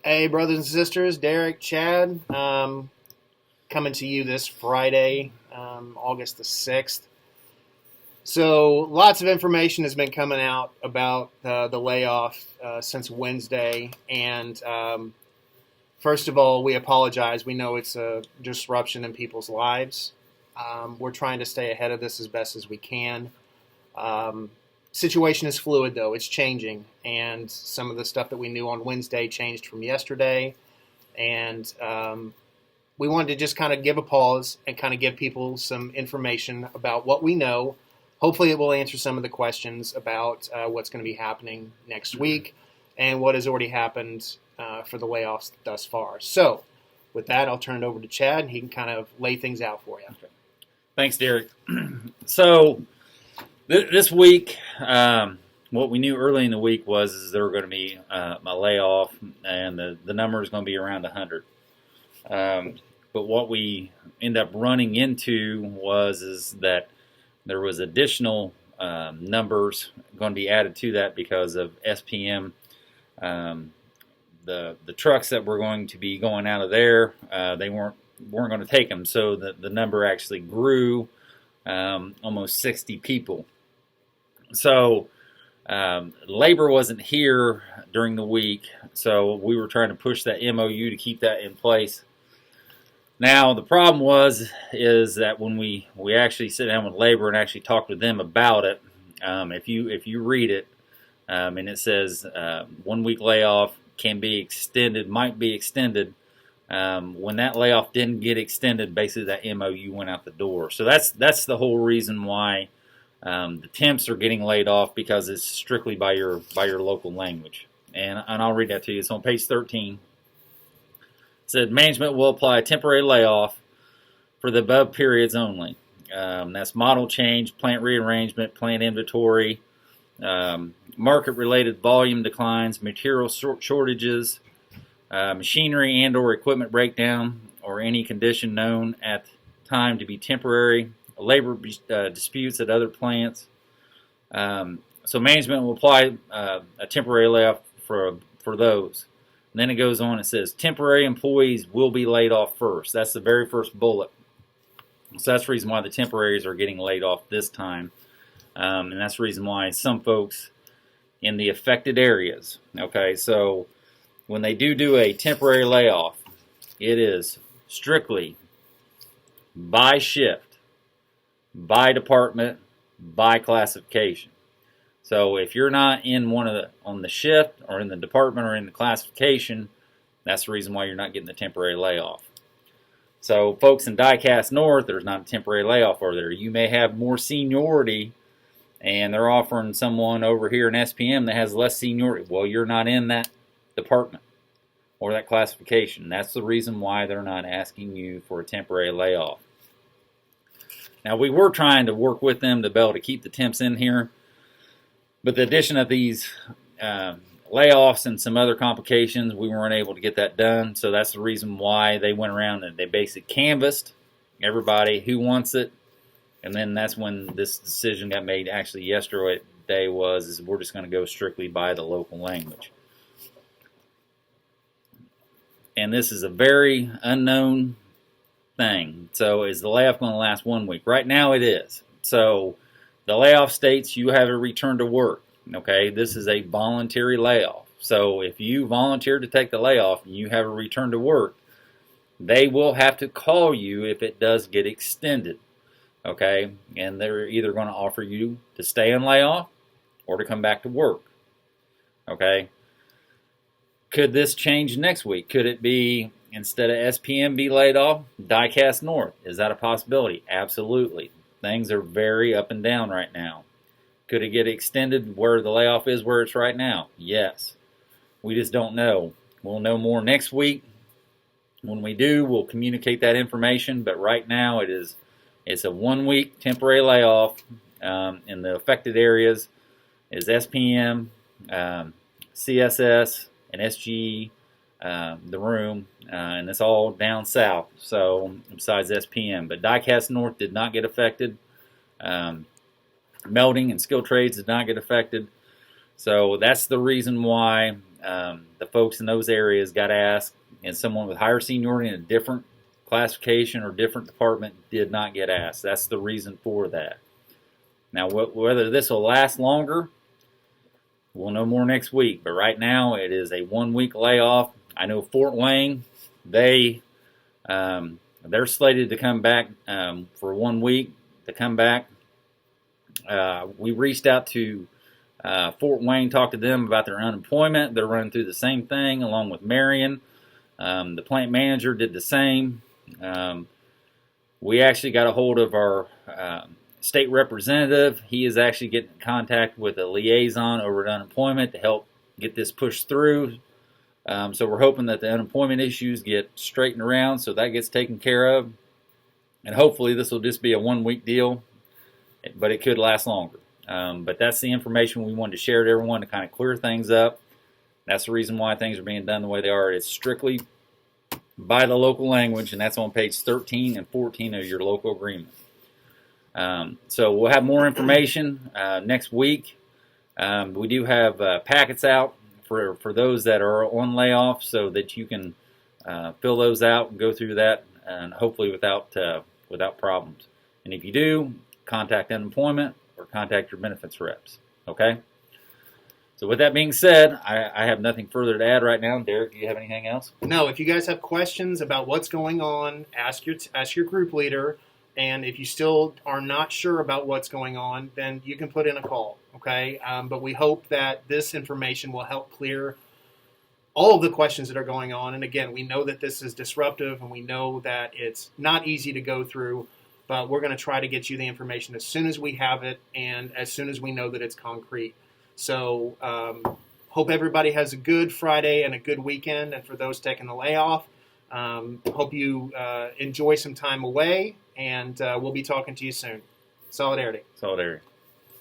Hey, brothers and sisters, Derek, Chad, coming to you this Friday, August the 6th. So, lots of information has been coming out about the layoff since Wednesday. And first of all, we apologize. We know it's a disruption in people's lives. We're trying to stay ahead of this as best as we can. Um, Situation is fluid, though. It's changing. And some of the stuff that we knew on Wednesday changed from yesterday. And we wanted to just kind of give a pause and kind of give people some information about what we know. Hopefully, it will answer some of the questions about what's going to be happening next week and what has already happened for the layoffs thus far. So, with that, I'll turn it over to Chad, and he can kind of lay things out for you. Okay. Thanks, Derek. So, this week, what we knew early in the week was there were going to be a layoff, and the number is going to be around 100. But what we end up running into is that there was additional numbers going to be added to that because of SPM. The trucks that were going to be going out of there, they weren't going to take them, so the number actually grew almost 60 people. So labor wasn't here during the week, so we were trying to push that MOU to keep that in place. Now the problem is that when we actually sit down with labor and actually talk with them about it, if you read it, and it says 1 week layoff can be extended, might be extended. When that layoff didn't get extended, basically that MOU went out the door. So that's the whole reason why the temps are getting laid off, because it's strictly by your local language. And I'll read that to you. It's on page 13. It said management will apply a temporary layoff for the above periods only. That's model change, plant rearrangement, plant inventory, market-related volume declines, material shortages, machinery and or equipment breakdown, or any condition known at the time to be temporary, labor disputes at other plants. So management will apply a temporary layoff for those. And then it goes on, it says temporary employees will be laid off first. That's the very first bullet. So that's the reason why the temporaries are getting laid off this time. And that's the reason why some folks in the affected areas, okay, so when they do a temporary layoff, it is strictly by shift, by department, by classification. So if you're not in on the shift or in the department or in the classification, that's the reason why you're not getting the temporary layoff. So folks in Die-Cast North, there's not a temporary layoff over there. You may have more seniority, and they're offering someone over here in SPM that has less seniority. Well, you're not in that department or that classification. That's the reason why they're not asking you for a temporary layoff. Now, we were trying to work with them to be able to keep the temps in here, but the addition of these layoffs and some other complications, we weren't able to get that done. So that's the reason why they went around and they basically canvassed everybody who wants it. And then that's when this decision got made actually yesterday is we're just going to go strictly by the local language. And this is a very unknown thing. So is the layoff going to last 1 week? Right now it is. So the layoff states you have a return to work. Okay, this is a voluntary layoff. So if you volunteer to take the layoff and you have a return to work, they will have to call you if it does get extended. Okay, and they're either going to offer you to stay on layoff or to come back to work. Okay, could this change next week? Could it be instead of SPM be laid off, Die-Cast North? Is that a possibility? Absolutely. Things are very up and down right now. Could it get extended where the layoff is where it's right now? Yes. We just don't know. We'll know more next week. When we do, we'll communicate that information. But right now, it's a 1 week temporary layoff in the affected areas. Is SPM, CSS, and SGE, the room, and it's all down south. So besides SPM, but Die-Cast North did not get affected. Melting and skilled trades did not get affected. So that's the reason why the folks in those areas got asked, and someone with higher seniority in a different classification or different department did not get asked. That's the reason for that. Now, whether this will last longer, we'll know more next week. But right now, it is a 1-week layoff. I know Fort Wayne, they're slated to come back for 1 week to come back. We reached out to Fort Wayne, talked to them about their unemployment. They're running through the same thing along with Marion. The plant manager did the same. We actually got a hold of our state representative. He is actually getting in contact with a liaison over at unemployment to help get this pushed through. So we're hoping that the unemployment issues get straightened around so that gets taken care of. And hopefully this will just be a 1-week deal, but it could last longer. But that's the information we wanted to share to everyone to kind of clear things up. That's the reason why things are being done the way they are. It's strictly by the local language, and that's on page 13 and 14 of your local agreement. So we'll have more information next week. We do have packets out for those that are on layoff so that you can fill those out and go through that, and hopefully without problems. And if you do, contact unemployment or contact your benefits reps. Okay? So with that being said, I have nothing further to add right now. Derek, do you have anything else? No, if you guys have questions about what's going on, ask your group leader. And if you still are not sure about what's going on, then you can put in a call, okay? But we hope that this information will help clear all of the questions that are going on. And again, we know that this is disruptive, and we know that it's not easy to go through, but we're going to try to get you the information as soon as we have it and as soon as we know that it's concrete. So hope everybody has a good Friday and a good weekend. And for those taking the layoff, hope you enjoy some time away, and we'll be talking to you soon. Solidarity. Solidarity.